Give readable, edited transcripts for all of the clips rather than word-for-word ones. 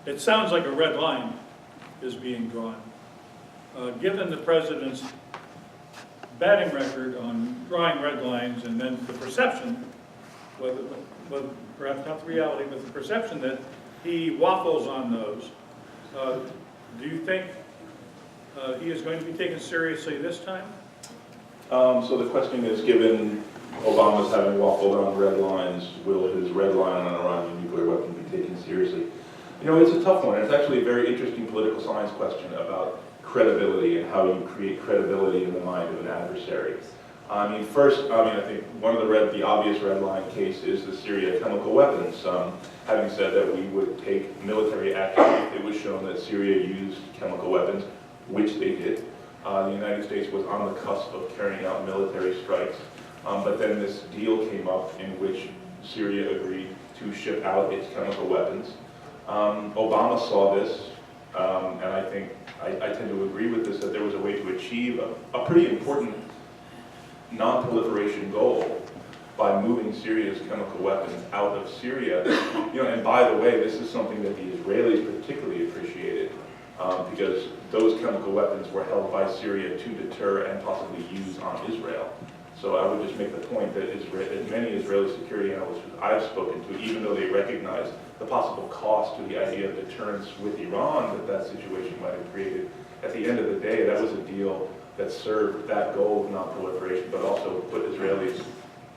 it sounds like a red line is being drawn. Given the president's batting record on drawing red lines and then the perception, whether, perhaps not the reality, but the perception that he waffles on those, do you think he is going to be taken seriously this time? So the question is, given Obama's having waffled on red lines, will his red line on Iranian nuclear weapon be taken seriously? You know, it's a tough one. It's actually a very interesting political science question about credibility and how you create credibility in the mind of an adversary. I mean, first, I think one of the obvious red line case is the Syria chemical weapons. Having said that we would take military action if it was shown that Syria used chemical weapons, which they did. The United States was on the cusp of carrying out military strikes, but then this deal came up in which Syria agreed to ship out its chemical weapons. Obama saw this, and I think I tend to agree with this, that there was a way to achieve a pretty important non-proliferation goal by moving Syria's chemical weapons out of Syria. You know, and by the way, this is something that the Israelis particularly appreciated, because those chemical weapons were held by Syria to deter and possibly use on Israel. So I would just make the point that many Israeli security analysts I've spoken to, even though they recognize the possible cost to the idea of deterrence with Iran that situation might have created, at the end of the day, that was a deal that served that goal of non-proliferation, but also put Israelis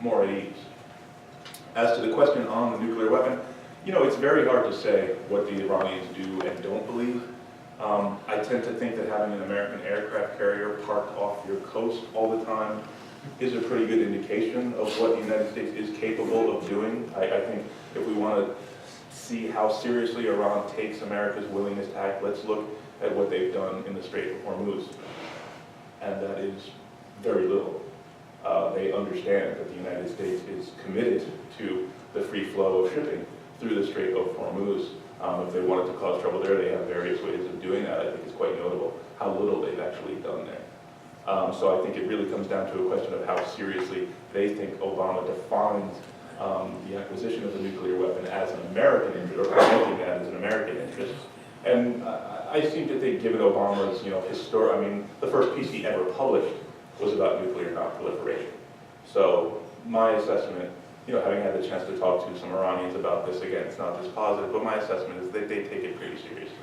more at ease. As to the question on the nuclear weapon, you know, it's very hard to say what the Iranians do and don't believe. I tend to think that having an American aircraft carrier parked off your coast all the time is a pretty good indication of what the United States is capable of doing. I think if we want to see how seriously Iran takes America's willingness to act, let's look at what they've done in the Strait of Hormuz. And that is very little. They understand that the United States is committed to the free flow of shipping through the Strait of Hormuz. If they wanted to cause trouble there, they have various ways of doing that. I think it's quite notable how little they've actually done there. So I think it really comes down to a question of how seriously they think Obama defines the acquisition of a nuclear weapon as an American interest, or promoting that as an American interest. And I seem to think, given Obama's, the first piece he ever published was about nuclear non-proliferation. So my assessment, having had the chance to talk to some Iranians about this, again, it's not this positive, but my assessment is that they take it pretty seriously.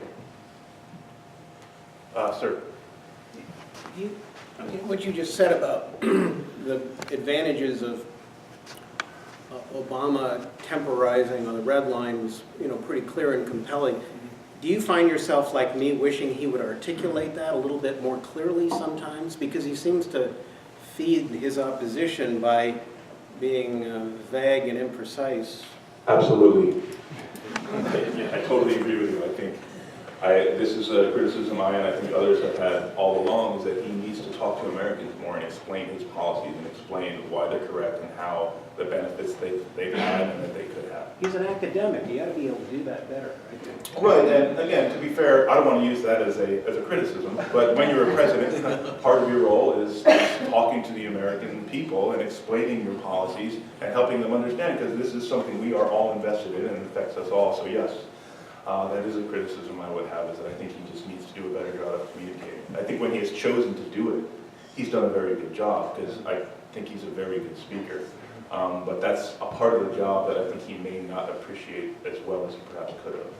Sir? What you just said about the advantages of Obama temporizing on the red line was, pretty clear and compelling. Do you find yourself, like me, wishing he would articulate that a little bit more clearly sometimes? Because he seems to feed his opposition by being vague and imprecise. Absolutely. I totally agree with you. I think this is a criticism I and I think others have had all along, is that he needs to talk to Americans more and explain his policies and explain why they're correct and how the benefits they've had and that they could have. He's an academic. He ought to be able to do that better, I think. Right, and again, to be fair, I don't want to use that as a criticism, but when you're a president, part of your role is talking to the American people and explaining your policies and helping them understand, because this is something we are all invested in and affects us all. So yes, that is a criticism I would have, is that I think he just needs to do a better job of communicating. I think when he has chosen to do it, he's done a very good job, because I think he's a very good speaker. But that's a part of the job that I think he may not appreciate as well as he perhaps could have.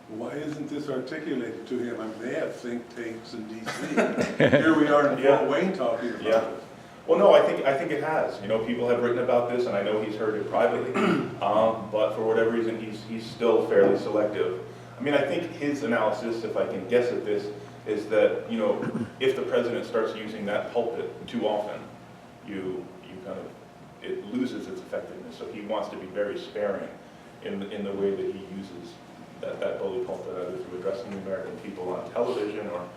Why isn't this articulated to him? I mean, they have think tanks in D.C. Here we are in Fort Wayne talking about this. Well, no, I think it has. People have written about this, and I know he's heard it privately. But for whatever reason, he's still fairly selective. I mean, I think his analysis, if I can guess at this, is that if the president starts using that pulpit too often, it loses its effectiveness. So he wants to be very sparing in the way that he uses that bully pulpit, either through addressing the American people on television or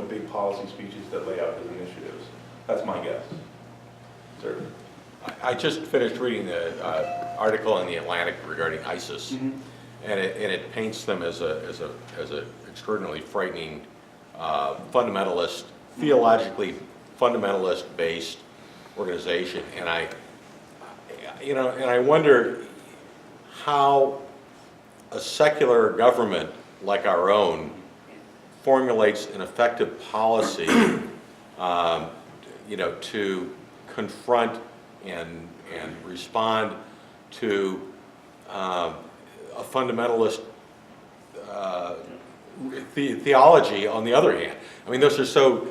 big policy speeches that lay out his initiatives. That's my guess. Sir? I just finished reading the article in the Atlantic regarding ISIS, and it paints them as a extraordinarily frightening, fundamentalist, theologically fundamentalist-based organization, and I wonder how a secular government like our own formulates an effective policy, you know, to confront and respond to a fundamentalist theology on the other hand. I mean, those are so,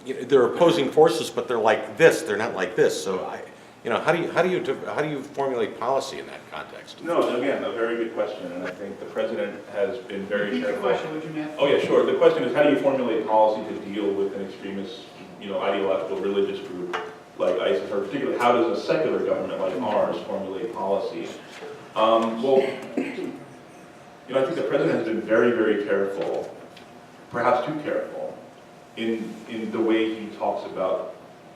you know, they're opposing forces, but they're like this, they're not like this. So you know, how do you formulate policy in that context? No, again, a very good question, and I think the president has been very Repeat the careful. question, would you, Matt? Oh yeah, sure. The question is, how do you formulate policy to deal with an extremist, you know, ideological religious group like ISIS, or particularly how does a secular government like ours formulate policy? Well, you know, I think the president has been very, very careful, perhaps too careful, in the way he talks about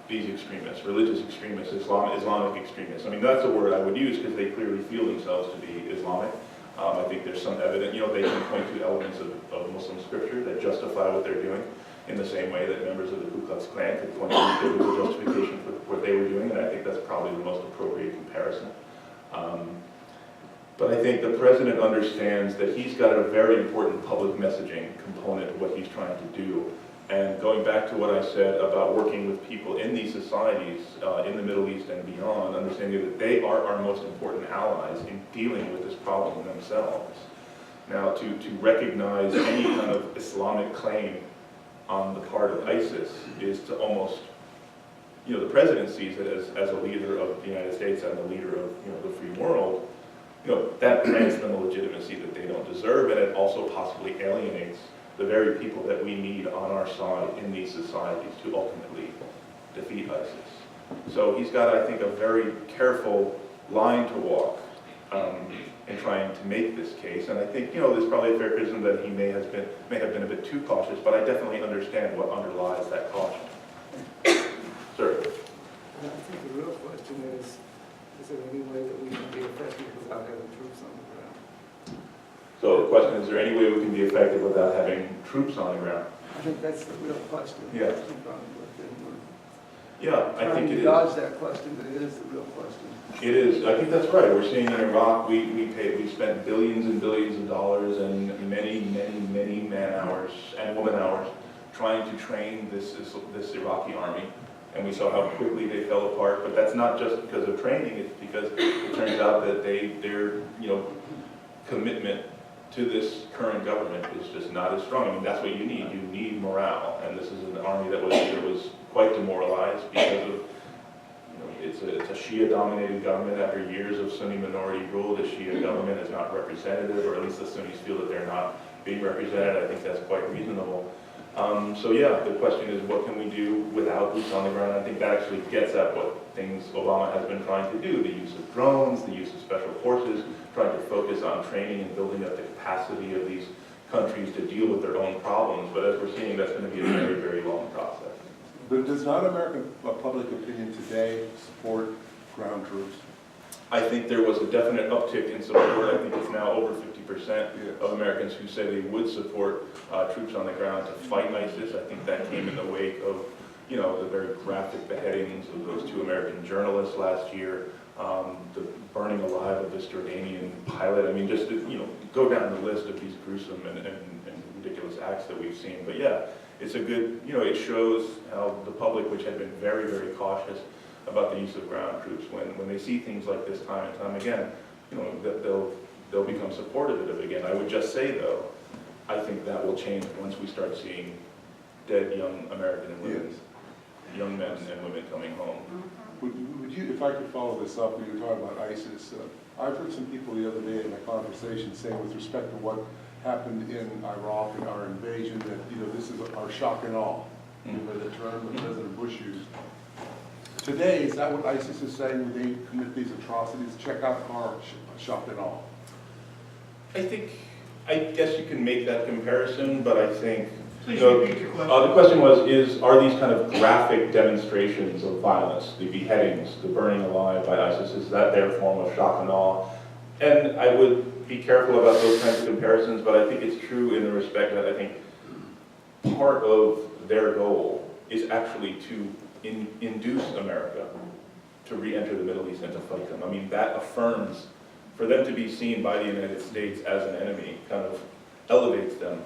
these extremists, religious extremists, Islamic extremists. I mean, that's a word I would use because they clearly feel themselves to be Islamic. I think there's some evidence, you know, they can point to elements of Muslim scripture that justify what they're doing in the same way that members of the Ku Klux Klan could point to biblical justification for what they were doing, and I think that's probably the most appropriate comparison. But I think the president understands that he's got a very important public messaging component of what he's trying to do. And going back to what I said about working with people in these societies, in the Middle East and beyond, understanding that they are our most important allies in dealing with this problem themselves. Now, to recognize any kind of Islamic claim on the part of ISIS is to almost, you know, the president sees it as a leader of the United States and a leader of, you know, the free world. You know, that grants them a legitimacy that they don't deserve, and it also possibly alienates the very people that we need on our side in these societies to ultimately defeat ISIS. So he's got, I think, a very careful line to walk in trying to make this case. And I think, you know, there's probably a fair criticism that he may have been a bit too cautious, but I definitely understand what underlies that caution. Sir? I think the real question is there any way that we can be effective without having troops on the ground? So the question is there any way we can be effective without having troops on the ground? I think that's the real question. Yeah. Yeah, I think it is. Dodge that question, but it is the real question. It is. I think that's right. We're seeing in Iraq, we spent billions and billions of dollars and many man hours and woman hours trying to train this Iraqi army. And we saw how quickly they fell apart. But that's not just because of training. It's because it turns out that their you know, commitment to this current government is just not as strong. I mean, that's what you need. You need morale. And this is an army that was quite demoralized because of, you know, it's a Shia-dominated government after years of Sunni minority rule. The Shia government is not representative, or at least the Sunnis feel that they're not being represented. I think that's quite reasonable. So yeah, the question is, what can we do without boots on the ground? I think that actually gets at what things Obama has been trying to do: the use of drones, the use of special forces, trying to focus on training and building up the capacity of these countries to deal with their own problems. But as we're seeing, that's going to be a very, very long process. But does not American public opinion today support ground troops? I think there was a definite uptick in support. I think it's now over 50% of Americans who say they would support troops on the ground to fight ISIS. I think that came in the wake of, you know, the very graphic beheadings of those 2 American journalists last year, the burning alive of this Jordanian pilot. I mean, just to, you know, go down the list of these gruesome and ridiculous acts that we've seen. But yeah, it's a good, you know, it shows how the public, which had been very, very cautious about the use of ground troops, when they see things like this time and time again, you know, they'll become supportive of it again. I would just say, though, I think that will change once we start seeing dead young American women, young men and women coming home. Would you, if I could follow this up, when you were talking about ISIS, I've heard some people the other day in a conversation saying, with respect to what happened in Iraq and our invasion, that, you know, this is our shock and awe, the term that President Bush used. Today, is that what ISIS is saying when they commit these atrocities? Check out our shock and awe. I guess you can make that comparison, but I think, Please you know, repeat your question. the question was, are these kind of graphic demonstrations of violence, the beheadings, the burning alive by ISIS, is that their form of shock and awe? And I would be careful about those kinds of comparisons, but I think it's true in the respect that I think part of their goal is actually to induce America to re-enter the Middle East and to fight them. I mean, that affirms for them to be seen by the United States as an enemy kind of elevates them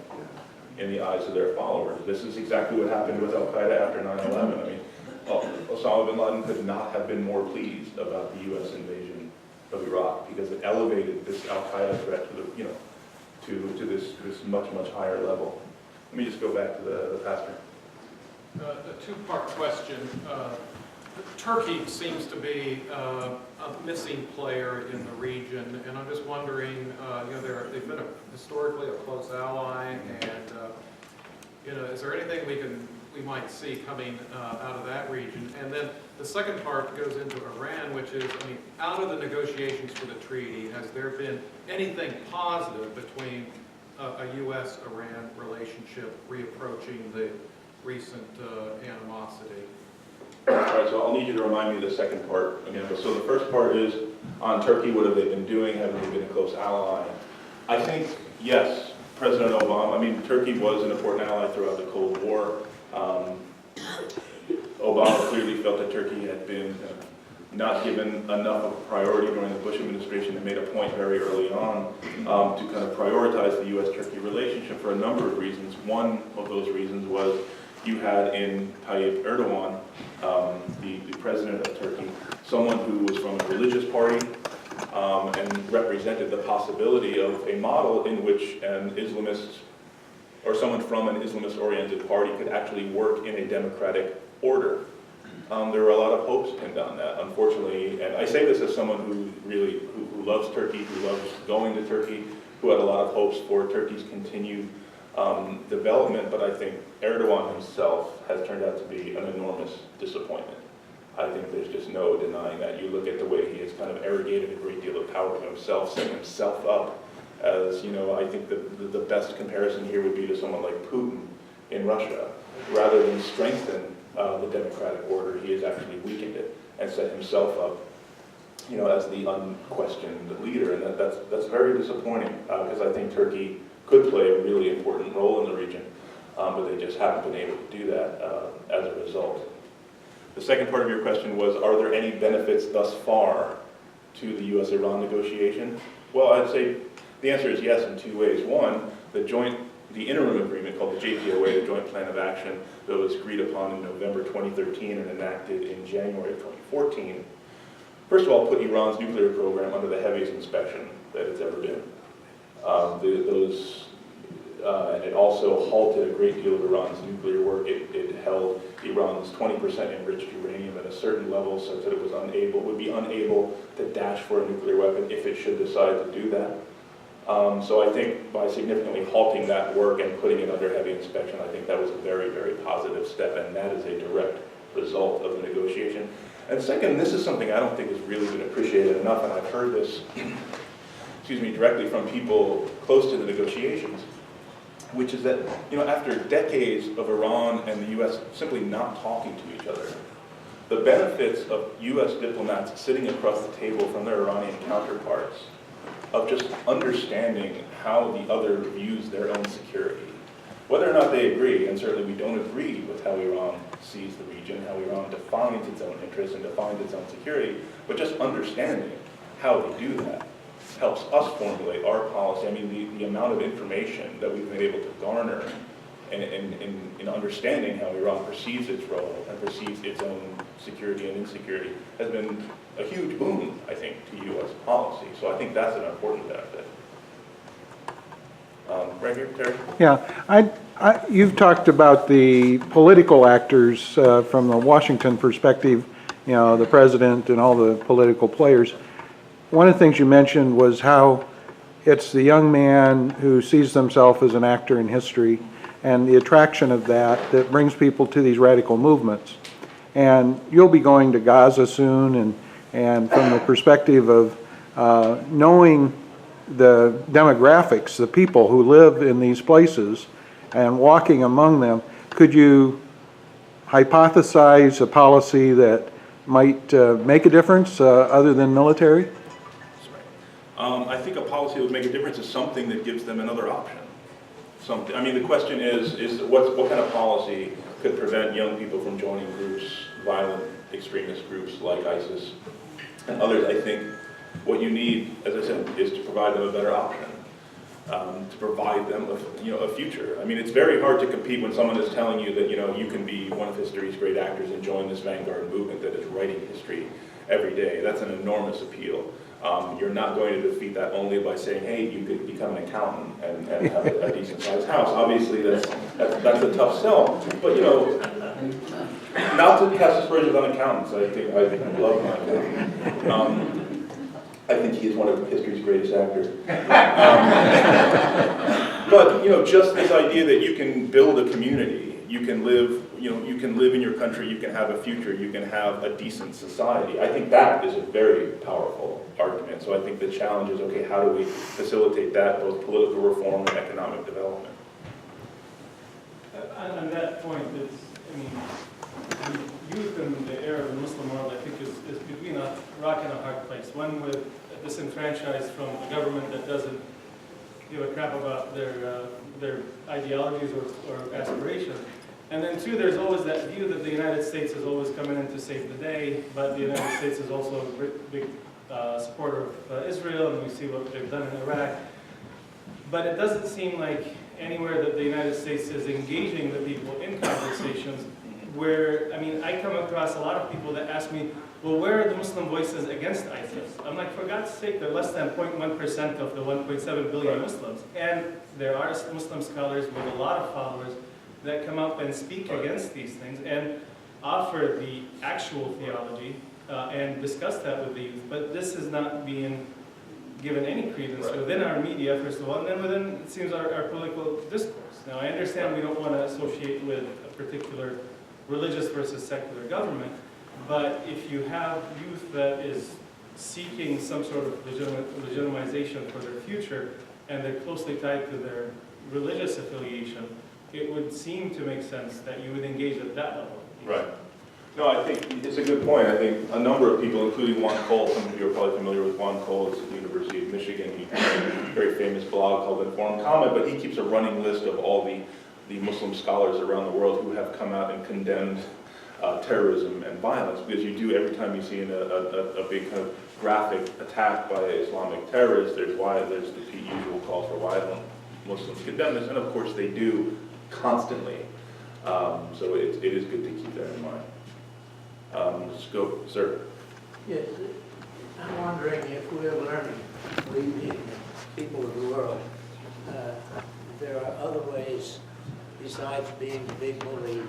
in the eyes of their followers. This is exactly what happened with Al-Qaeda after 9/11. I mean, Osama bin Laden could not have been more pleased about the U.S. invasion of Iraq because it elevated this Al-Qaeda threat to the, to this much higher level. Let me just go back to the pastor. A two-part question. Turkey seems to be a missing player in the region, and I'm just wondering, they've been historically a close ally, and is there anything we might see coming out of that region? And then the second part goes into Iran, which is, out of the negotiations for the treaty, has there been anything positive between a U.S.-Iran relationship reapproaching the recent animosity? All right, so I'll need you to remind me of the second part again. So the first part is on Turkey, what have they been doing? Have they been a close ally? I think, yes, President Obama, Turkey was an important ally throughout the Cold War. Obama clearly felt that Turkey had been not given enough of a priority during the Bush administration and made a point very early on to kind of prioritize the U.S.-Turkey relationship for a number of reasons. One of those reasons was you had in Tayyip Erdogan, the president of Turkey, someone who was from a religious party and represented the possibility of a model in which an Islamist or someone from an Islamist-oriented party could actually work in a democratic order. There were a lot of hopes pinned on that, unfortunately, and I say this as someone who really who loves Turkey, who loves going to Turkey, who had a lot of hopes for Turkey's continued development, but I think Erdogan himself has turned out to be an enormous disappointment. I think there's just no denying that. You look at the way he has kind of arrogated a great deal of power to himself, setting himself up as, I think the best comparison here would be to someone like Putin in Russia. Rather than strengthen the democratic order, he has actually weakened it and set himself up, as the unquestioned leader, and that's very disappointing because I think Turkey could play a really important role in the region, but they just haven't been able to do that as a result. The second part of your question was, are there any benefits thus far to the U.S.-Iran negotiation? Well, I'd say the answer is yes in two ways. One, the interim agreement called the JPOA, the Joint Plan of Action, that was agreed upon in November 2013 and enacted in January of 2014, first of all, put Iran's nuclear program under the heaviest inspection that it's ever been. And it also halted a great deal of Iran's nuclear work. It held Iran's 20% enriched uranium at a certain level such that it would be unable to dash for a nuclear weapon if it should decide to do that. So I think by significantly halting that work and putting it under heavy inspection, I think that was a very, very positive step, and that is a direct result of the negotiation. And second, this is something I don't think has really been appreciated enough, and I've heard this directly from people close to the negotiations, which is that, after decades of Iran and the U.S. simply not talking to each other, the benefits of U.S. diplomats sitting across the table from their Iranian counterparts, of just understanding how the other views their own security, whether or not they agree, and certainly we don't agree with how Iran sees the region, how Iran defines its own interests and defines its own security, but just understanding how they do that helps us formulate our policy. The amount of information that we've been able to garner in understanding how Iran perceives its role and perceives its own security and insecurity has been a huge boon, I think, to U.S. policy. So I think that's an important benefit. Right here, Terry? Yeah, you've talked about the political actors from the Washington perspective, the president and all the political players. One of the things you mentioned was how it's the young man who sees himself as an actor in history and the attraction of that brings people to these radical movements. And you'll be going to Gaza soon, and from the perspective of knowing the demographics, the people who live in these places and walking among them, could you hypothesize a policy that might make a difference other than military? I think a policy that would make a difference is something that gives them another option. The question is what kind of policy could prevent young people from joining groups, violent extremist groups like ISIS and others? I think What you need, as I said, is to provide them a better option, to provide them a future. I mean, it's very hard to compete when someone is telling you that you can be one of history's great actors and join this vanguard movement that is writing history every day. That's an enormous appeal. You're not going to defeat that only by saying, hey, you could become an accountant and have a decent-sized house. Obviously, that's a tough sell. But not to cast aspersions on accountants. I love my accountant. I think he is one of history's greatest actors. But just this idea that you can build a community, you can live in your country, you can have a future, you can have a decent society. I think that is a very powerful argument. So I think the challenge is, okay, how do we facilitate that, both political reform and economic development? On that point, the youth in the era of the Muslim world, I think, is between a rock and a hard place. One, with disenfranchised from a government that doesn't give a crap about their ideologies or aspirations. And then two, there's always that view that the United States is always coming in to save the day, but the United States is also a big supporter of Israel, and we see what they've done in Iraq. But it doesn't seem like anywhere that the United States is engaging the people in conversations where, I come across a lot of people that ask me, well, where are the Muslim voices against ISIS? I'm like, for God's sake, they're less than 0.1% of the 1.7 billion Muslims. And there are Muslim scholars with a lot of followers that come up and speak against these things and offer the actual theology and discuss that with the youth. But this is not being given any credence within our media, first of all, and then within, it seems, our political discourse. Now, I understand we don't want to associate with a particular religious versus secular government, but if you have youth that is seeking some sort of legitimization for their future, and they're closely tied to their religious affiliation, it would seem to make sense that you would engage at that level. Right. No, I think it's a good point. I think a number of people, including Juan Cole, some of you are probably familiar with Juan Cole, it's at the University of Michigan. He has a very famous blog called Informed Comment, but he keeps a running list of all the Muslim scholars around the world who have come out and condemned terrorism and violence, because you do, every time you see a big kind of graphic attack by Islamic terrorists, there's the usual calls for why don't Muslims condemn this, and of course they do constantly. So it is good to keep that in mind. Let's go, sir. Yes, I'm wondering if we're learning, we being people of the world, there are other ways besides being the big bully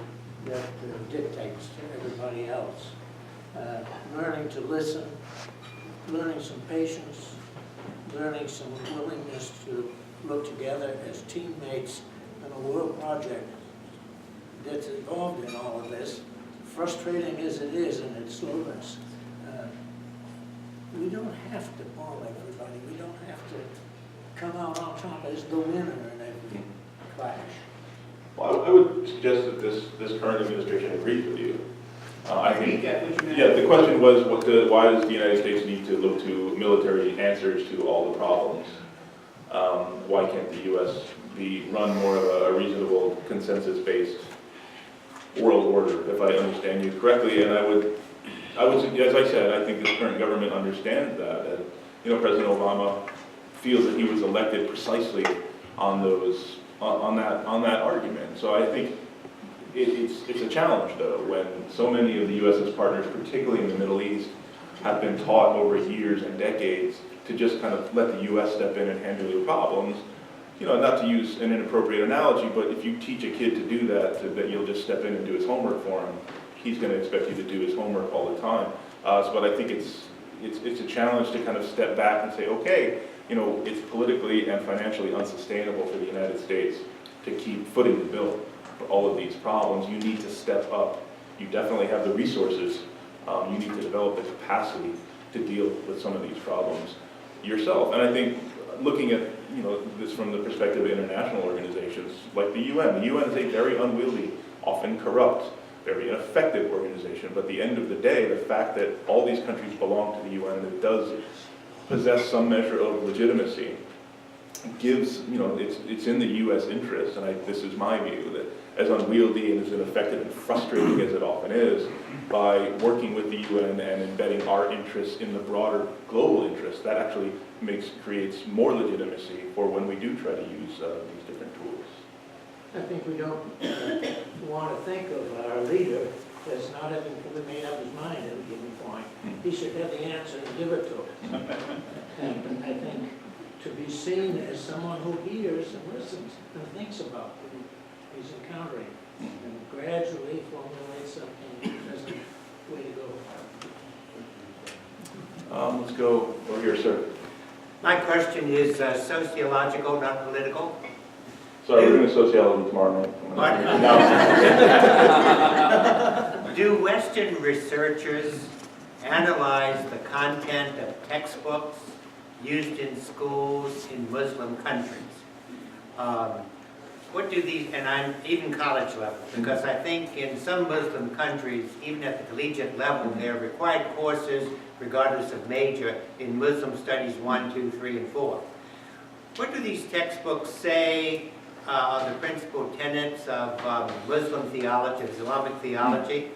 that dictates to everybody else. Learning to listen, learning some patience, learning some willingness to look together as teammates in a world project that's involved in all of this, frustrating as it is in its slowness. We don't have to bomb everybody. We don't have to come out on top as the winner in every clash. Well, I would suggest that this current administration agrees with you. I think, the question was, why does the United States need to look to military answers to all the problems? Why can't the U.S. run more of a reasonable, consensus-based world order, if I understand you correctly? And I would, as I said, I think this current government understands that. And, President Obama feels that he was elected precisely on that argument. So I think it's a challenge, though, when so many of the U.S.'s partners, particularly in the Middle East, have been taught over years and decades to just kind of let the U.S. step in and handle your problems. Not to use an inappropriate analogy, but if you teach a kid to do that you'll just step in and do his homework for him, he's going to expect you to do his homework all the time. But I think it's a challenge to kind of step back and say, okay, it's politically and financially unsustainable for the United States to keep footing the bill for all of these problems. You need to step up. You definitely have the resources. You need to develop the capacity to deal with some of these problems yourself. And I think looking at this from the perspective of international organizations like the UN. The UN is a very unwieldy, often corrupt, very ineffective organization. But at the end of the day, the fact that all these countries belong to the UN, that does possess some measure of legitimacy, gives, it's in the U.S. interest, and this is my view, that as unwieldy and as ineffective and frustrating as it often is, by working with the UN and embedding our interests in the broader global interests, that actually creates more legitimacy for when we do try to use these different tools. I think we don't want to think of our leader as not having fully made up his mind at a given point. He should have the answer and give it to us. And I think to be seen as someone who hears and listens and thinks about what he's encountering and gradually formulates something that's the way to go. Let's go over here, sir. My question is sociological, not political. Sorry, we're doing sociology tomorrow night. What? Do Western researchers analyze the content of textbooks used in schools in Muslim countries? What do these, and I'm even college level, because I think in some Muslim countries, even at the collegiate level, there are required courses, regardless of major, in Muslim studies 1, 2, 3, and 4. What do these textbooks say are the principal tenets of Muslim theology, of Islamic theology?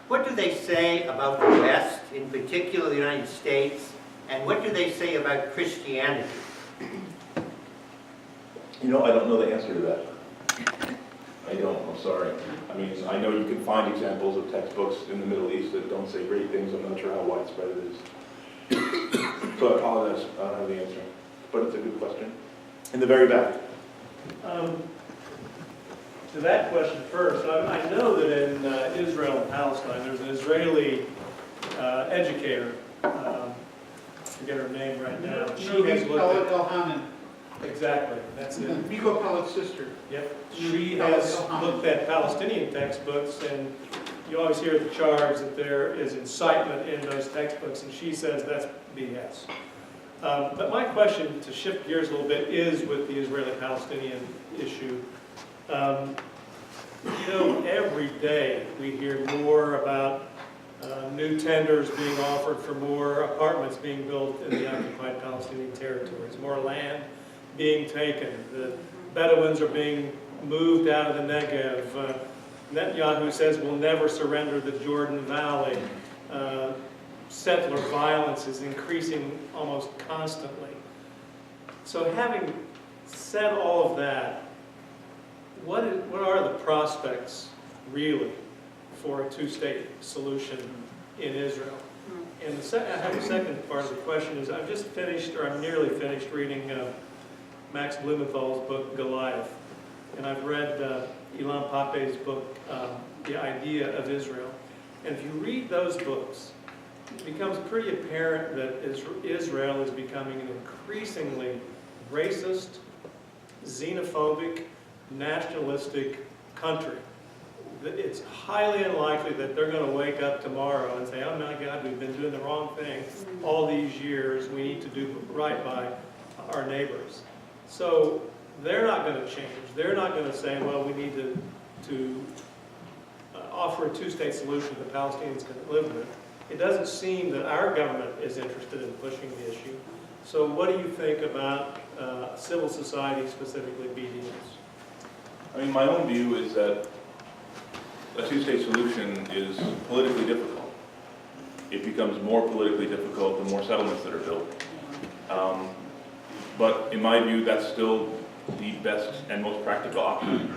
What do they say about the West, in particular the United States, and what do they say about Christianity? I don't know the answer to that. I don't, I'm sorry. I mean, I know you can find examples of textbooks in the Middle East that don't say great things. I'm not sure how widespread it is. So I apologize, I don't have the answer. But it's a good question. In the very back. To that question first, I know that in Israel and Palestine, there's an Israeli educator, I forget her name right now. She has looked at, exactly, that's it. Migo Pellet's sister. Yep. She has looked at Palestinian textbooks, and you always hear the charge that there is incitement in those textbooks, and she says that's BS. But my question, to shift gears a little bit, is with the Israeli-Palestinian issue. Every day we hear more about new tenders being offered for more apartments being built in the occupied Palestinian territories, more land being taken. The Bedouins are being moved out of the Negev. Netanyahu says we'll never surrender the Jordan Valley. Settler violence is increasing almost constantly. So having said all of that, what are the prospects really for a two-state solution in Israel? And I have a second part of the question is I've just finished, or I'm nearly finished reading Max Blumenthal's book, Goliath. And I've read Ilan Pappé's book, The Idea of Israel. And if you read those books, it becomes pretty apparent that Israel is becoming an increasingly racist, xenophobic, nationalistic country. It's highly unlikely that they're going to wake up tomorrow and say, oh my God, we've been doing the wrong thing all these years. We need to do right by our neighbors. So they're not going to change. They're not going to say, well, we need to offer a two-state solution the Palestinians can live with. It doesn't seem that our government is interested in pushing the issue. So what do you think about civil society, specifically BDS? I mean, my own view is that a two-state solution is politically difficult. It becomes more politically difficult the more settlements that are built. But in my view, that's still the best and most practical option.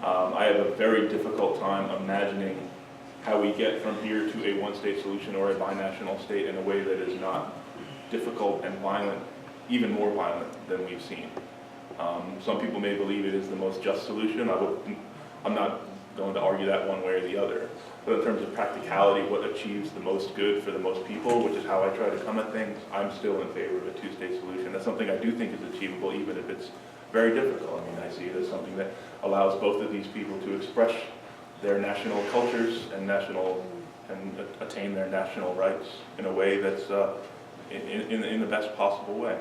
I have a very difficult time imagining how we get from here to a one-state solution or a binational state in a way that is not difficult and violent, even more violent than we've seen. Some people may believe it is the most just solution. I'm not going to argue that one way or the other. But in terms of practicality, what achieves the most good for the most people, which is how I try to come at things, I'm still in favor of a two-state solution. That's something I do think is achievable, even if it's very difficult. I mean, I see it as something that allows both of these people to express their national cultures and attain their national rights in a way that's in the best possible way.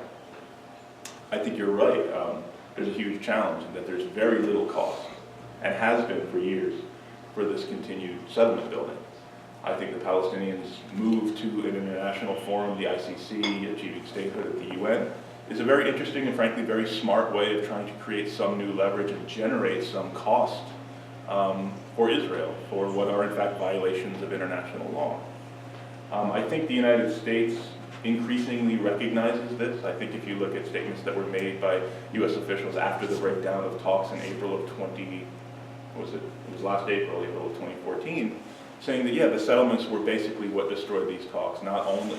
I think you're right. There's a huge challenge in that there's very little cost, and has been for years, for this continued settlement building. I think the Palestinians moved to an international forum, the ICC, achieving statehood at the UN, is a very interesting and frankly very smart way of trying to create some new leverage and generate some cost for Israel for what are in fact violations of international law. I think the United States increasingly recognizes this. I think if you look at statements that were made by U.S. officials after the breakdown of talks in April of it was last April of 2014, saying that, yeah, the settlements were basically what destroyed these talks. Not only,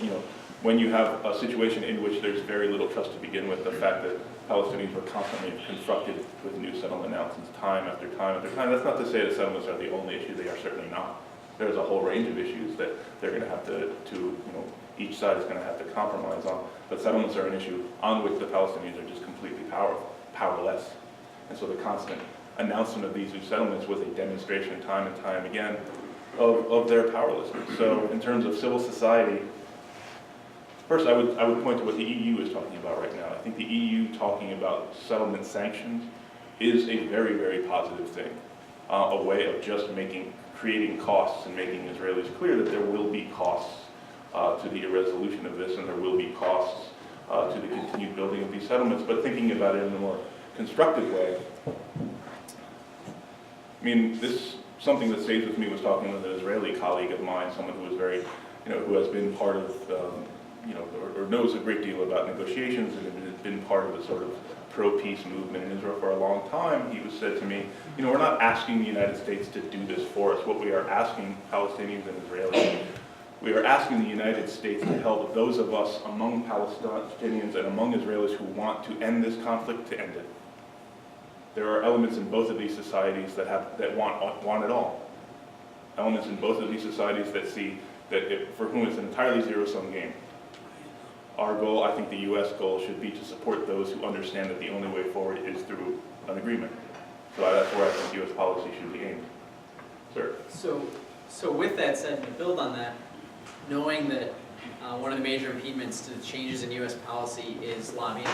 when you have a situation in which there's very little trust to begin with, the fact that Palestinians were constantly confronted with new settlement announcements time after time after time. That's not to say that settlements are the only issue. They are certainly not. There's a whole range of issues that they're going to have to each side is going to have to compromise on. But settlements are an issue on which the Palestinians are just completely powerless. And so the constant announcement of these new settlements was a demonstration time and time again of their powerlessness. So in terms of civil society, first I would point to what the EU is talking about right now. I think the EU talking about settlement sanctions is a very, very positive thing. A way of just creating costs and making Israelis clear that there will be costs to the resolution of this, and there will be costs to the continued building of these settlements, but thinking about it in a more constructive way. I mean, something that stays with me was talking with an Israeli colleague of mine, someone who was very, who has been part of, or knows a great deal about negotiations and has been part of the sort of pro-peace movement in Israel for a long time. He said to me, we're not asking the United States to do this for us. What we are asking Palestinians and Israelis, we are asking the United States to help those of us among Palestinians and among Israelis who want to end this conflict to end it. There are elements in both of these societies that want it all. Elements in both of these societies that see that for whom it's an entirely zero-sum game. Our goal, I think the U.S. goal, should be to support those who understand that the only way forward is through an agreement. So that's where I think U.S. policy should be aimed. Sir? So with that said, to build on that, knowing that one of the major impediments to the changes in U.S. policy is lobbying by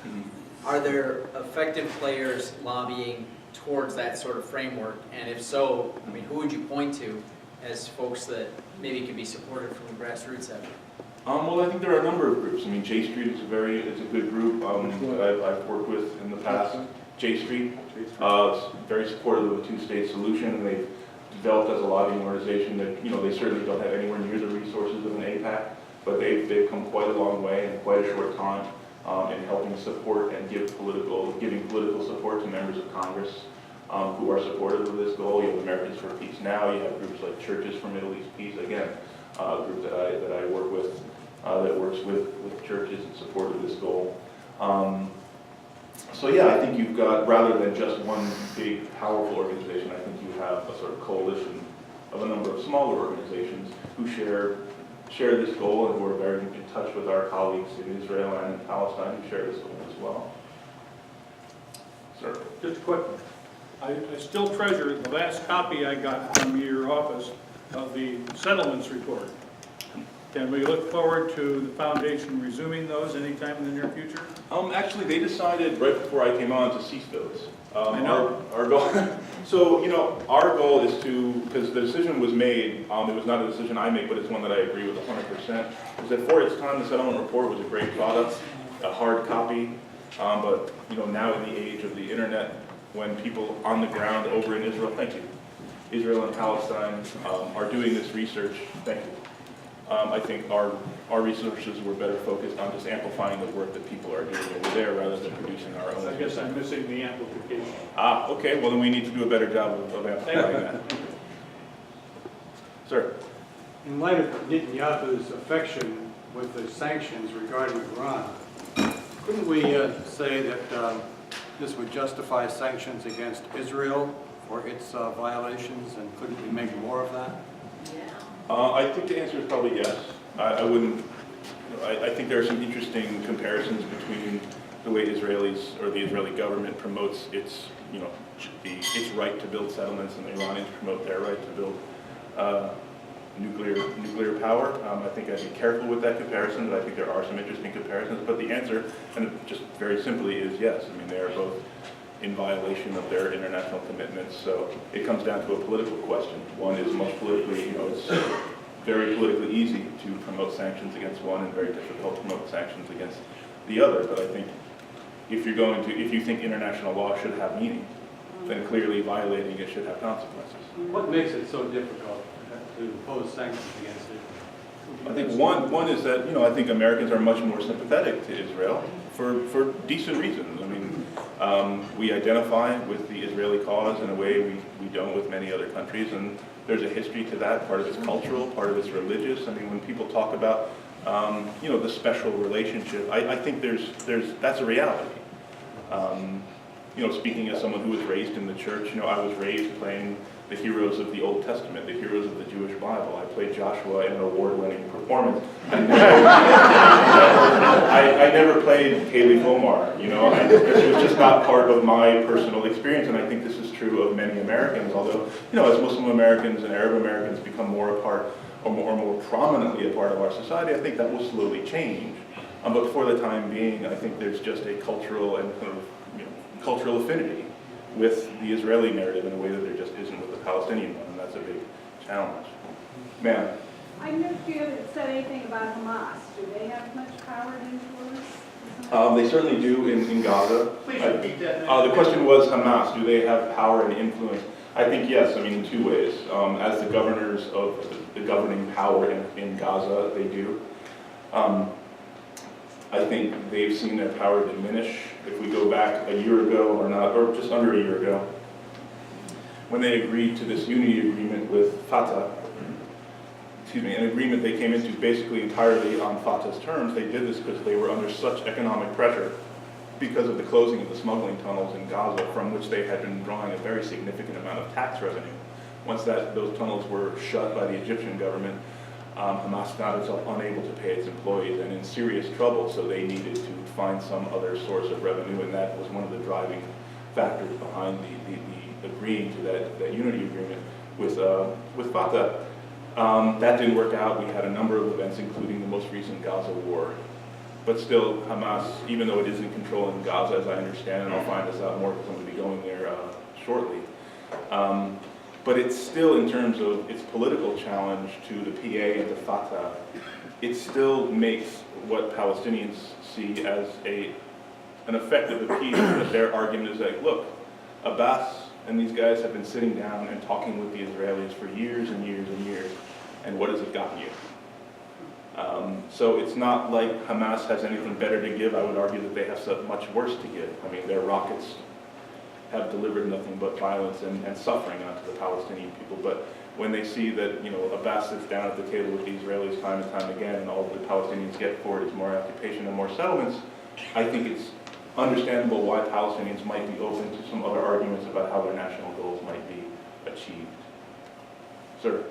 IPAC, are there effective players lobbying towards that sort of framework? And if so, I mean, who would you point to as folks that maybe could be supported from the grassroots effort? Well, I think there are a number of groups. I mean, J Street is a good group that I've worked with in the past. J Street is very supportive of the TwoState Solution, and they've developed as a lobbying organization that, they certainly don't have anywhere near the resources of an AIPAC, but they've come quite a long way in quite a short time in helping support and giving political support to members of Congress who are supportive of this goal. You have Americans for Peace Now. You have groups like Churches for Middle East Peace. Again, a group that I work with that works with churches in support of this goal. So yeah, I think you've got, rather than just one big, powerful organization, I think you have a sort of coalition of a number of smaller organizations who share this goal and who are very in touch with our colleagues in Israel and in Palestine who share this goal as well. Sir? Just a quick one. I still treasure the last copy I got from your office of the settlements report. Can we look forward to the foundation resuming those anytime in the near future? Actually, they decided right before I came on to cease those. I know. Our goal. So, our goal is to, because the decision was made, it was not a decision I made, but it's one that I agree with 100%, is that for its time, the settlement report was a great product, a hard copy, but, now in the age of the internet, when people on the ground over in Israel, thank you, Israel and Palestine are doing this research, thank you. I think our resources were better focused on just amplifying the work that people are doing over there rather than producing our own. I guess I'm missing the amplification. Okay, well then we need to do a better job of amplifying that. Sir? In light of Netanyahu's affection with the sanctions regarding Iran, couldn't we say that this would justify sanctions against Israel for its violations, and couldn't we make more of that? I think the answer is probably yes. I wouldn't. I think there are some interesting comparisons between the way Israelis or the Israeli government promotes its, its right to build settlements, and the Iranians promote their right to build nuclear power. I think I'd be careful with that comparison, but I think there are some interesting comparisons. But the answer, and just very simply, is yes. I mean, they are both in violation of their international commitments. So it comes down to a political question. One is much politically, it's very politically easy to promote sanctions against one and very difficult to promote sanctions against the other. But I think if you think international law should have meaning, then clearly violating it should have consequences. What makes it so difficult to impose sanctions against it? I think one is that, I think Americans are much more sympathetic to Israel for decent reasons. I mean, we identify with the Israeli cause in a way we don't with many other countries, and there's a history to that. Part of it's cultural, part of it's religious. I mean, when people talk about, the special relationship, I think that's a reality. Speaking as someone who was raised in the church, I was raised playing the heroes of the Old Testament, the heroes of the Jewish Bible. I played Joshua in an award-winning performance. I never played Haley Fomar, it was just not part of my personal experience, and I think this is true of many Americans, although, as Muslim Americans and Arab Americans become more a part, or more prominently a part of our society, I think that will slowly change. But for the time being, I think there's just a cultural and cultural affinity with the Israeli narrative in a way that there just isn't with the Palestinian one, and that's a big challenge. Ma'am? I didn't know if you had said anything about Hamas. Do they have much power and influence? They certainly do in Gaza. Please repeat that. The question was Hamas, do they have power and influence? I think yes, in two ways. As the governors of the governing power in Gaza, they do. I think they've seen their power diminish. If we go back a year ago or just under a year ago, when they agreed to this unity agreement with Fatah, an agreement they came into basically entirely on Fatah's terms. They did this because they were under such economic pressure because of the closing of the smuggling tunnels in Gaza, from which they had been drawing a very significant amount of tax revenue. Once those tunnels were shut by the Egyptian government, Hamas found itself unable to pay its employees and in serious trouble, so they needed to find some other source of revenue, and that was one of the driving factors behind the agreeing to that unity agreement with Fatah. That didn't work out. We had a number of events, including the most recent Gaza war. But still, Hamas, even though it is in control in Gaza, as I understand, and I'll find this out more because I'm going to be going there shortly, but it's still, in terms of its political challenge to the PA and to Fatah, it still makes what Palestinians see as an effective appeal. That their argument is like, look, Abbas and these guys have been sitting down and talking with the Israelis for years and years and years, and what has it gotten you? So it's not like Hamas has anything better to give. I would argue that they have so much worse to give. I mean, their rockets have delivered nothing but violence and suffering onto the Palestinian people. But when they see that, Abbas sits down at the table with the Israelis time and time again, and all the Palestinians get for it is more occupation and more settlements, I think it's understandable why Palestinians might be open to some other arguments about how their national goals might be achieved. Sir?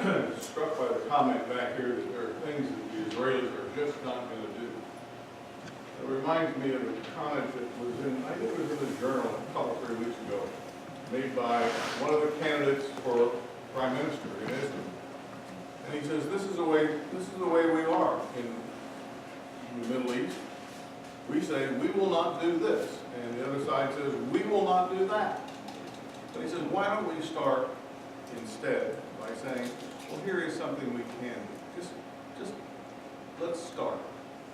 I was struck by the comment back here that there are things that the Israelis are just not going to do. It reminds me of a comment that was I think it was in the Journal a couple, 3 weeks ago, made by one of the candidates for Prime Minister in Israel. And he says, this is the way we are in the Middle East. We say, we will not do this. And the other side says, we will not do that. But he says, why don't we start instead by saying, well, here is something we can do. Just let's start.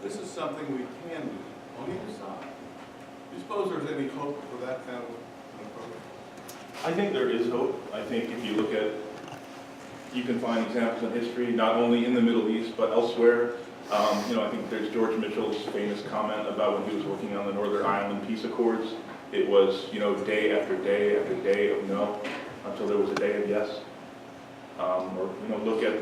This is something we can do on either side. Do you suppose there's any hope for that kind of approach? I think there is hope. I think if you look at, you can find examples in history, not only in the Middle East, but elsewhere. I think there's George Mitchell's famous comment about when he was working on the Northern Ireland peace accords. It was, day after day after day of no, until there was a day of yes. Or look at